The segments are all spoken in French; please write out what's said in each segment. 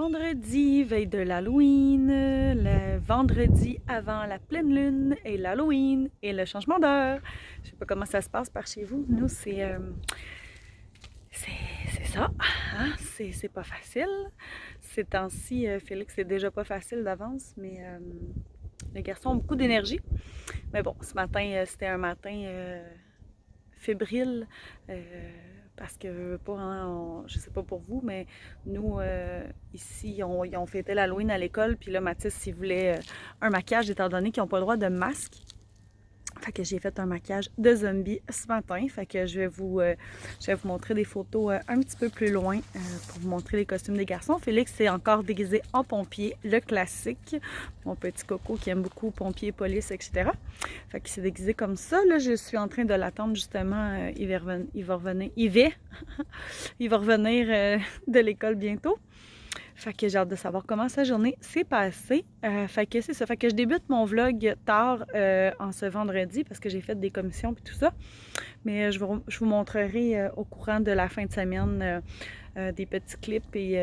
vendredi, veille de l'Halloween, le vendredi avant la pleine lune et l'Halloween et le changement d'heure. Je sais pas comment ça se passe par chez vous. Nous, c'est ça. Hein? C'est pas facile. Ces temps-ci, Félix, c'est déjà pas facile d'avance, mais les garçons ont beaucoup d'énergie. Mais bon, ce matin, c'était un matin fébrile. Parce que, je sais pas pour vous, mais nous, ici, ils ont fêté l'Halloween à l'école. Puis là, Mathis, il voulait un maquillage, étant donné qu'ils n'ont pas le droit de masque. Fait que j'ai fait un maquillage de zombie ce matin. Fait que je vais vous montrer des photos un petit peu plus loin pour vous montrer les costumes des garçons. Félix s'est encore déguisé en pompier, le classique. Mon petit coco qui aime beaucoup pompier, police, etc. Fait qu'il s'est déguisé comme ça. Là, je suis en train de l'attendre justement. Il va revenir de l'école bientôt. Fait que j'ai hâte de savoir comment sa journée s'est passée. Fait que c'est ça. Fait que je débute mon vlog tard en ce vendredi parce que j'ai fait des commissions et tout ça. Mais je vous montrerai au courant de la fin de semaine des petits clips et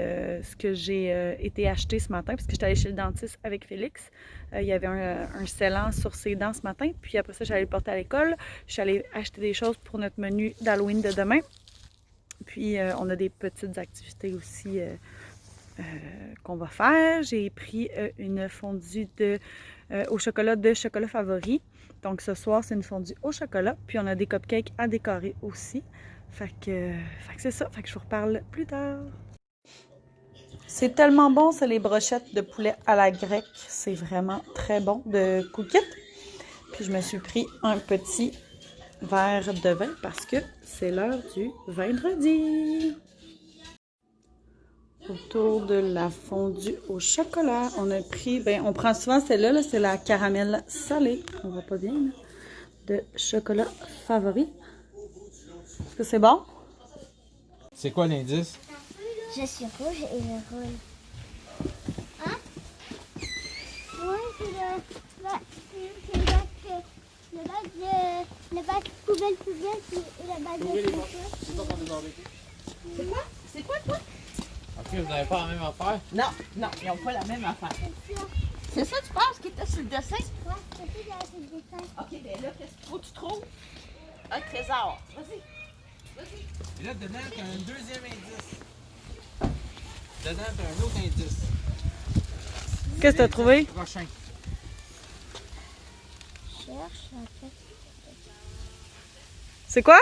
ce que j'ai été acheter ce matin parce que j'étais allée chez le dentiste avec Félix. Il y avait un scellant sur ses dents ce matin. Puis après ça, j'allais le porter à l'école. Je suis allée acheter des choses pour notre menu d'Halloween de demain. Puis on a des petites activités aussi qu'on va faire. J'ai pris une fondue au chocolat de Chocolat Favori. Donc ce soir, c'est une fondue au chocolat. Puis on a des cupcakes à décorer aussi. Fait que c'est ça. Fait que je vous reparle plus tard. C'est tellement bon, ça, les brochettes de poulet à la grecque. C'est vraiment très bon de Cookit. Puis je me suis pris un petit verre de vin parce que c'est l'heure du vendredi. Autour de la fondue au chocolat, on a pris, on prend souvent celle-là, là, c'est la caramel salée, on voit pas bien, là, de Chocolat Favori. Est-ce que c'est bon? C'est quoi l'indice? Je suis rouge et je roule. Hein? Oui, c'est le bac poubelle et le bac de C'est quoi? C'est quoi, toi? Ok, vous n'avez pas la même affaire? Non, ils n'ont pas la même affaire. C'est ça, tu penses, qui était sur le dessin? Ouais, c'est tout dans le dessin. Ok, bien là, qu'est-ce qu'il faut que tu trouves? Un trésor. Vas-y. Et là, dedans, t'as un deuxième indice. Dedans, t'as un autre indice. Qu'est-ce que tu as trouvé? Prochain. Cherche un peu. C'est quoi?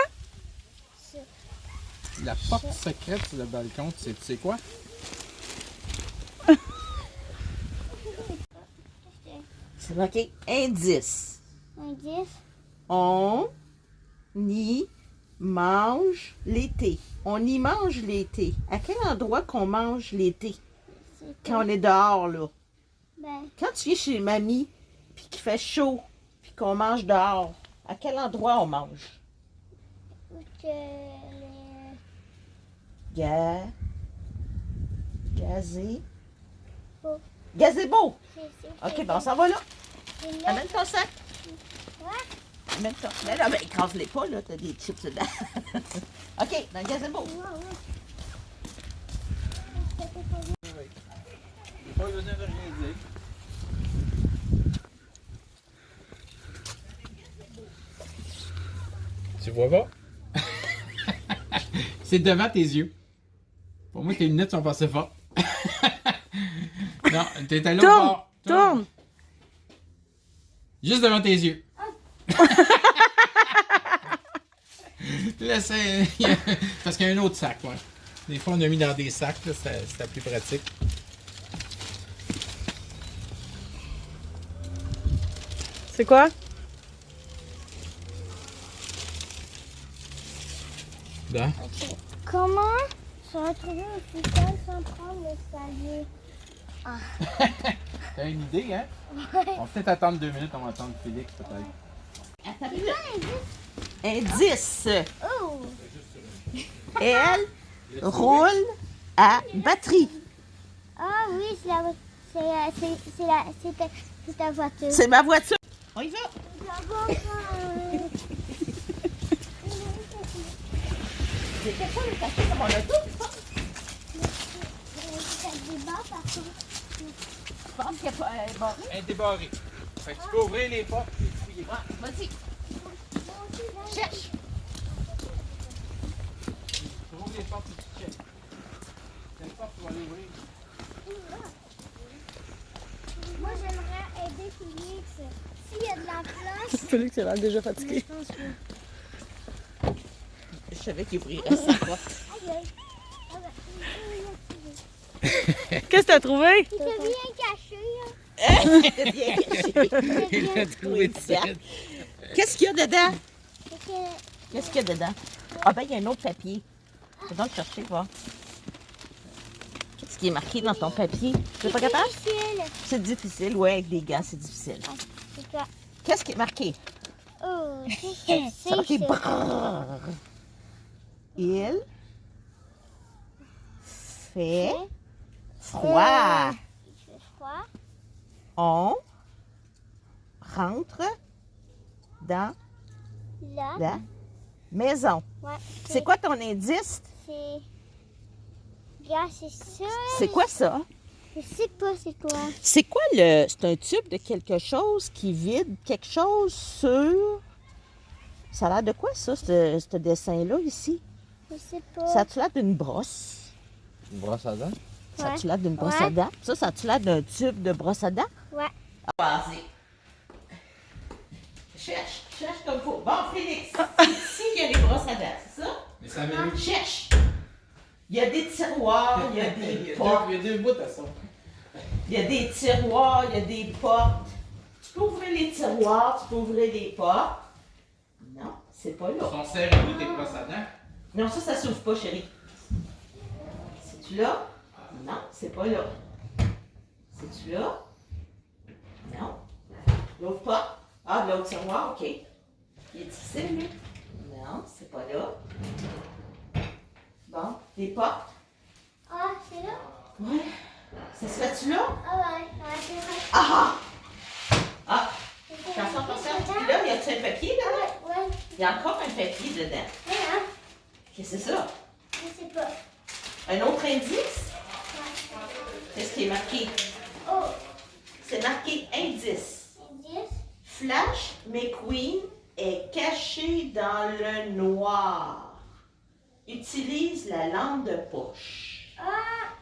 La porte secrète sur le balcon, tu sais quoi? C'est marqué indice. Un 10. On y mange l'été. On y mange l'été. À quel endroit qu'on mange l'été? C'est Quand on est dehors, là. Ben, Quand tu viens chez mamie, puis qu'il fait chaud, puis qu'on mange dehors, à quel endroit on mange? où que les... Gazé. Beau. Gazebo. c'est- OK, ben on s'en va là. c'est là. Amène ton sac. Ouais. Amène ton. Mais là, ben, écrase-les pas, là. T'as des chips dedans. OK, dans le gazebo. Ouais. C'était combien? J'ai pas besoin de rien dire. Tu vois pas? C'est devant tes yeux. Pour moi, tes lunettes sont passées fort. Non, t'étais là Tourne! fort. Tourne! Juste devant tes yeux. Là, c'est... Parce qu'il y a un autre sac, ouais. Des fois, on a mis dans des sacs, là, c'était plus pratique. C'est quoi? Là. Comment se retrouver au sol sans prendre l'escalier? T'as une idée, hein? On va peut-être attendre 2 minutes, on va attendre Félix, peut-être. Attends, indice. Oh! Elle roule à batterie. Ah oui, c'est ta voiture. C'est ma voiture. On y va. C'était pas le café dans mon auto, je pense. Ça débat parce Je pense qu'il n'y a pas... bon. Elle est débarrée. Fait que tu peux ouvrir les portes et fouiller. Vas-y. Cherche. Tu ouvres les portes et tu checkes. Quelle porte tu vas aller ouvrir? Moi, j'aimerais aider Félix. S'il y a de la place, Félix, il a l'air déjà mais fatigué. je pense que... Je savais qu'il ouvrirait sa porte. Aïe, aïe. Ah ben, il a Qu'est-ce que t'as trouvé? Il était bien caché, hein. Bien caché. Il a trouvé de ça. Qu'est-ce qu'il y a dedans? Fait que... Qu'est-ce qu'il y a dedans? Ah ben, il y a un autre papier. Faut donc chercher, voir. Qu'est-ce qui est marqué dans ton papier? Tu n'es pas capable? difficile. C'est difficile, ouais, avec des gants, c'est difficile. C'est quoi? Qu'est-ce qui est marqué? Oh, C'est marqué c'est brrr. Il fait froid. Il fait froid. On rentre dans Là, la maison. ouais. C'est quoi ton indice? C'est... Regarde, c'est ça. C'est quoi ça? Je sais pas c'est quoi. C'est quoi le... C'est un tube de quelque chose qui vide quelque chose sur... Ça a l'air de quoi ça, ce dessin-là ici? Je sais pas. Ça a-tu l'air d'une brosse? Une brosse à dents? Ça a-tu Ouais. l'air d'une brosse Ouais. à dents? Ça a-tu l'air d'un tube de brosse à dents? Ouais. Vas-y. Cherche comme faut. Bon, Félix, c'est ici qu'il y a les brosses à dents, c'est ça? Mais ça mérite. Cherche. Il y a des tiroirs, il y a des portes, Il y a deux bouts à ça. il y a des tiroirs, il y a des portes. Tu peux ouvrir les tiroirs, tu peux ouvrir les portes. Non, c'est pas Ils là. sont serrés où tes brosses à dents? Non, ça s'ouvre pas, chérie. C'est-tu là? Non, c'est pas là. C'est-tu là? Non. L'autre pas? Ah, l'autre tiroir, OK. Il est difficile, lui? Non, c'est pas là. Bon, les portes? Ah, c'est là? Ouais. Ça se fait-tu là? Ah ouais, ouais, c'est vrai. Ah! Ah! C'est Attention, vrai. attention. Puis là, y a-tu un papier là? Ouais, ouais. Il y a encore un papier dedans. Mais hein, Qu'est-ce que c'est ça? je sais pas. Un autre indice? Ouais. Qu'est-ce qui est marqué? Oh, C'est marqué indice. indice. Flash McQueen est caché dans le noir. Utilise la lampe de poche. Ah,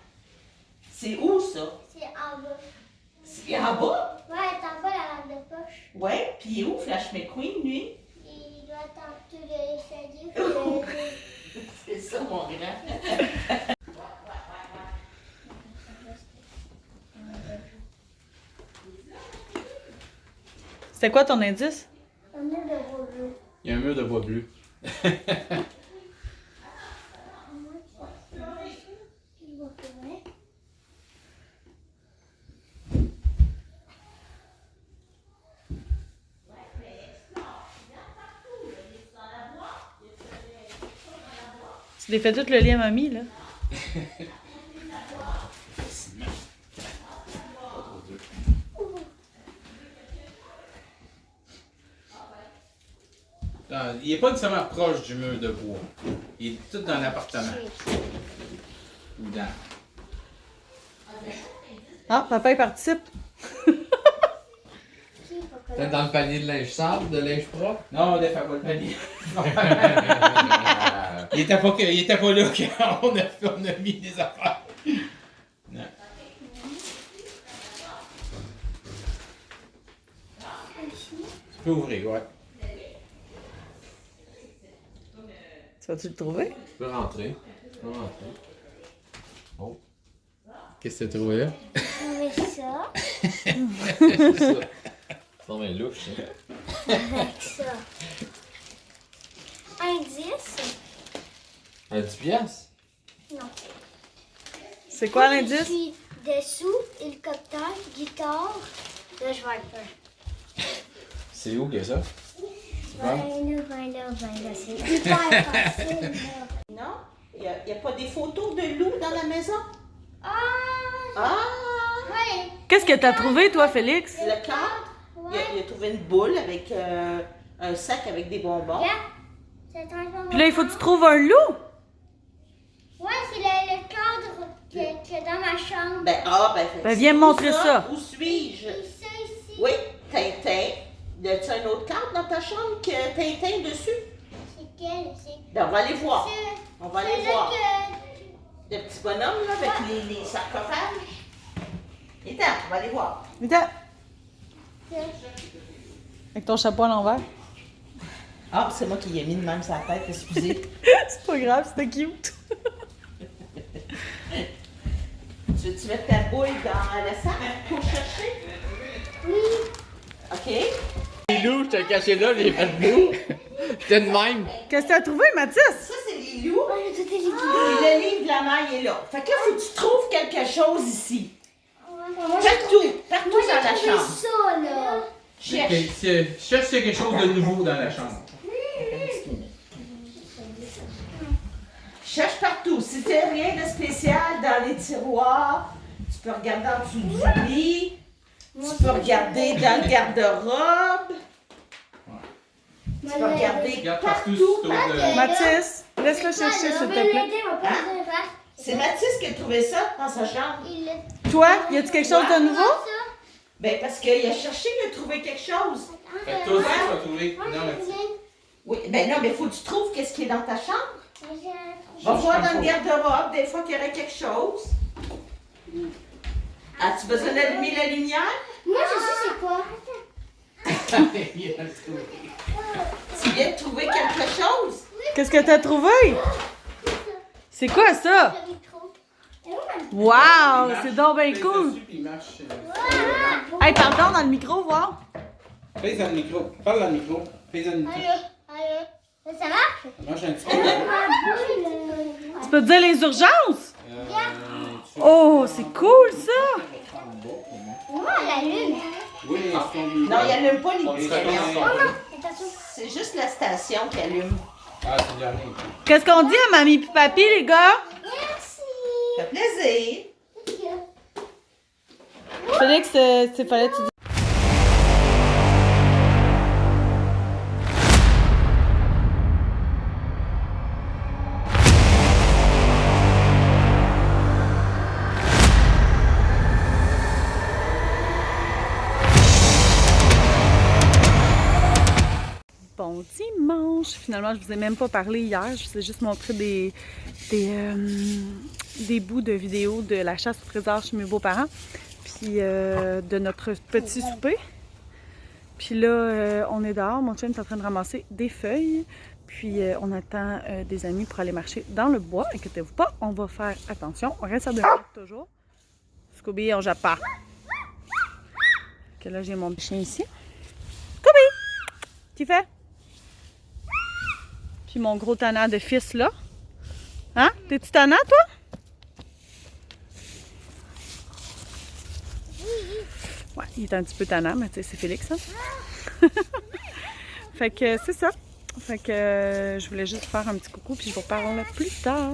C'est où ça? c'est en bas. C'est en bas? Ouais, t'en bas la lampe de poche. Ouais, puis il est où Flash McQueen, lui? Il doit être en dessous de l'escalier. C'est ça, mon grand. C'était quoi ton indice? Un mur de bois bleu. Il y a un mur de bois bleu. Il va tourner. Tu l'as fait tout le lien mamie, là? Non, il n'est pas nécessairement proche du mur de bois. Il est tout dans l'appartement. Ou dans. Ah, papa, il participe. Peut-être dans le panier de linge sale, de linge propre. Non, on ne fait pas le panier. il était pas là quand on a mis des affaires. Non. Tu peux ouvrir, ouais. Tu vas-tu le trouver? Tu peux rentrer. Tu peux rentrer. Oh. Qu'est-ce que tu as trouvé là? Avec ça. C'est ça. C'est bien louche, ça. Avec ça. Indice. Un 10 piastres? Non. C'est quoi l'indice? Puis dessous, hélicoptère, guitare, le Schwarzer. C'est où que ça? Ben là, c'est hyper facile. Là. Non? Il n'y a pas des photos de loups dans la maison? Ah! Ah! Ouais! Qu'est-ce que t'as trouvé, toi, Félix? Le cadre? Ouais! Il a trouvé une boule avec un sac avec des bonbons. Regarde! C'est un peu Puis là, il faut que tu trouves un loup. Ouais, c'est le cadre que dans ma chambre. Ben, viens me montrer ça. Où suis-je? Ça ici. Oui, Tintin. Y a-tu un autre cadre dans ta chambre que Tintin dessus? C'est quel? C'est Ben, on va aller voir. On va aller c'est là voir. que... Le petit bonhomme, là, avec les sarcophages. Et on va aller voir. Viens. Avec ton chapeau à l'envers. Ah, c'est moi qui y ai mis de même sa tête, excusez. C'est pas grave, c'était cute. Tu veux-tu mettre ta boule dans le sac pour chercher? Oui. OK. Les loups, je t'ai caché là, j'ai fait debout. J'étais de même. Qu'est-ce que t'as trouvé, Mathis? Ça, c'est les loups. Oh, j'ai tout éliminer. Et le livre de la maille est là. Fait que là, faut que tu trouves quelque chose ici. Moi, Partout moi, dans la j'ai chambre. trouvé ça, là. Cherche. Cherche s'il y a quelque chose de nouveau dans la chambre. Cherche partout. Si t'as rien de spécial dans les tiroirs, tu peux regarder en dessous du lit. Tu peux regarder dans le garde-robe. Tu peux regarder Regarde partout. autour de- Plaît. Laisse-le chercher, s'il te plaît. C'est Mathis qui a trouvé ça dans sa chambre. Toi, y a-tu quelque chose de nouveau? Ben, parce qu'il a cherché, il a trouvé quelque chose. Fait que toi aussi, tu vas trouver. Non, mais Oui, ben non, mais faut que tu trouves qu'est-ce qui est dans ta chambre. Va voir dans le garde-robe, des fois qu'il y aurait quelque chose. As-tu besoin d'allumer la lumière? Moi, je sais c'est quoi. il a trouvé. Tu viens de trouver quelque chose? Qu'est-ce que t'as trouvé? C'est quoi ça? Le micro. Et où ma- Wow, c'est donc bien Pèse cool. dessus, puis il marche. Hey, pardon, dans le micro, voir. Pèse dans le micro. Parle dans le micro. Pèse dans le micro. Allô? Ça marche? Ça marche un petit peu. Tu peux te dire les urgences? Tu- Oh, c'est cool ça! Moi, elle allume. Oui, c'est ton Non, il n'allume pas les On petits est retourné. rayons. Attention. C'est juste la station qui allume. Ah, c'est déjà rien. Qu'est-ce qu'on dit à mamie et papy, les gars? Merci. Ça fait plaisir. Félix, c'est fallait que tu dises. Bon dimanche! Finalement, je vous ai même pas parlé hier. Je vous ai juste montré des bouts de vidéos de la chasse au trésor chez mes beaux-parents. Puis de notre petit souper. Puis là, on est dehors. Mon chum est en train de ramasser des feuilles. Puis on attend des amis pour aller marcher dans le bois. Inquiétez-vous pas, on va faire attention. On reste à 2 mètres toujours. Scooby, on jappe pas. Que là, j'ai mon chien ici. Scooby! Qui fait? Puis mon gros tannant de fils là. Hein? T'es-tu tannant, toi? Ouais, il est un petit peu tannant, mais tu sais, c'est Félix, ça. Fait que c'est ça. Fait que je voulais juste faire un petit coucou, puis je vous reparle plus tard.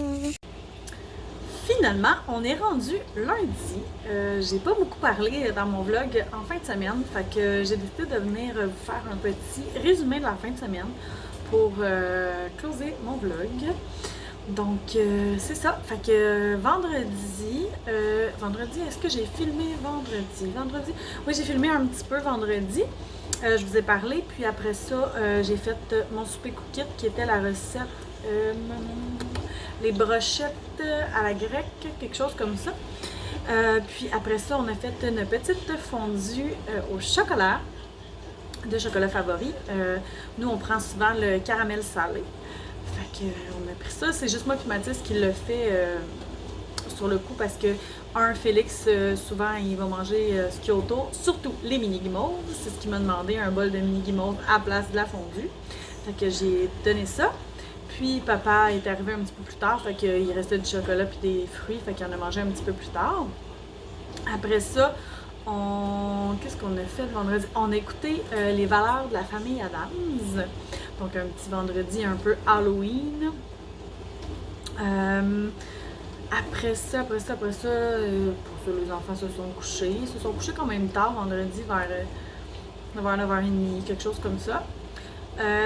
Finalement, on est rendu lundi. J'ai pas beaucoup parlé dans mon vlog en fin de semaine, fait que j'ai décidé de venir vous faire un petit résumé de la fin de semaine pour closer mon vlog. Donc, c'est ça. Fait que vendredi, est-ce que j'ai filmé vendredi? Oui, j'ai filmé un petit peu vendredi. Je vous ai parlé, puis après ça, j'ai fait mon souper cookit qui était la recette, les brochettes à la grecque, quelque chose comme ça. Puis après ça, on a fait une petite fondue au chocolat, de chocolat favori. Nous, on prend souvent le caramel salé. Fait que on a pris ça. C'est juste moi et Mathis qui le fait sur le coup parce que, Félix, souvent, il va manger ce qu'il y a autour, surtout les mini-guimauves. C'est ce qu'il m'a demandé, un bol de mini-guimauves à la place de la fondue. Fait que j'ai donné ça. Puis papa est arrivé un petit peu plus tard, fait qu'il restait du chocolat puis des fruits, fait qu'il en a mangé un petit peu plus tard. Après ça, qu'est-ce qu'on a fait le vendredi? On a écouté Les valeurs de la famille Adams. Donc un petit vendredi un peu Halloween. Après ça, pour ça, les enfants se sont couchés. Ils se sont couchés quand même tard vendredi vers 9h30, quelque chose comme ça.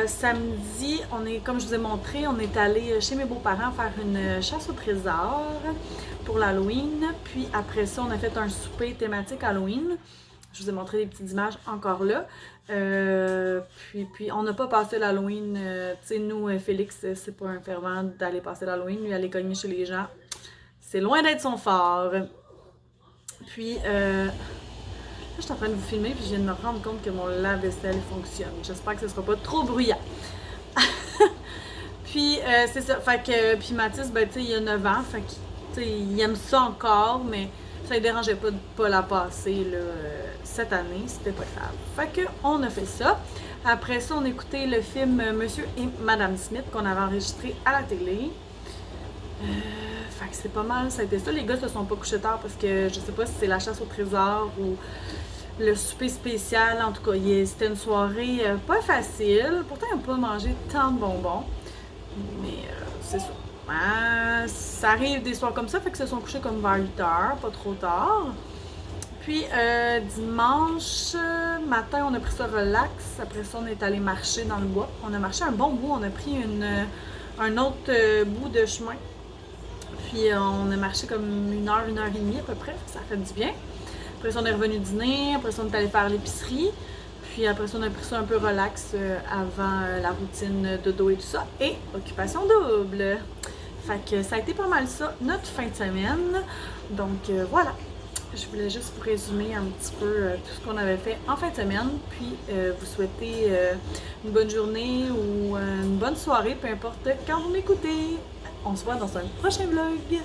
Samedi, comme je vous ai montré, on est allé chez mes beaux-parents faire une chasse au trésor pour l'Halloween. Puis après ça, on a fait un souper thématique Halloween. Je vous ai montré des petites images encore là. Puis on n'a pas passé l'Halloween. Tu sais, nous, Félix, c'est pas un fervent d'aller passer l'Halloween. Lui, aller cogner chez les gens, c'est loin d'être son fort. Puis, là, je suis en train de vous filmer, puis je viens de me rendre compte que mon lave-vaisselle fonctionne. J'espère que ce sera pas trop bruyant. Puis, c'est ça. Fait que, puis Mathis, ben, tu sais, il a 9 ans. Fait que, tu sais, il aime ça encore, mais ça ne dérangeait pas de pas la passer, là, cette année. C'était pas grave. Fait que, on a fait ça. Après ça, on a écouté le film Monsieur et Madame Smith qu'on avait enregistré à la télé. Fait que c'est pas mal, ça a été ça. Les gars se sont pas couchés tard parce que je sais pas si c'est la chasse au trésor ou le souper spécial. En tout cas, c'était une soirée pas facile. Pourtant, ils n'ont pas mangé tant de bonbons. Mais c'est ça. Ça arrive des soirs comme ça, fait qu'ils se sont couchés comme vers 8 h, pas trop tard. Puis dimanche matin, on a pris ça relax. Après ça, on est allé marcher dans le bois. On a marché un bon bout. On a pris un autre bout de chemin. Puis on a marché comme 1 heure, 1 heure et demie à peu près, ça a fait du bien. Après ça, on est revenu dîner, après ça, on est allé faire l'épicerie. Puis après ça, on a pris ça un peu relax avant la routine de dos et tout ça. Et occupation double. Fait que ça a été pas mal ça, notre fin de semaine. Donc voilà, je voulais juste vous résumer un petit peu tout ce qu'on avait fait en fin de semaine. Puis vous souhaiter une bonne journée ou une bonne soirée, peu importe quand vous m'écoutez. On se voit dans un prochain vlog.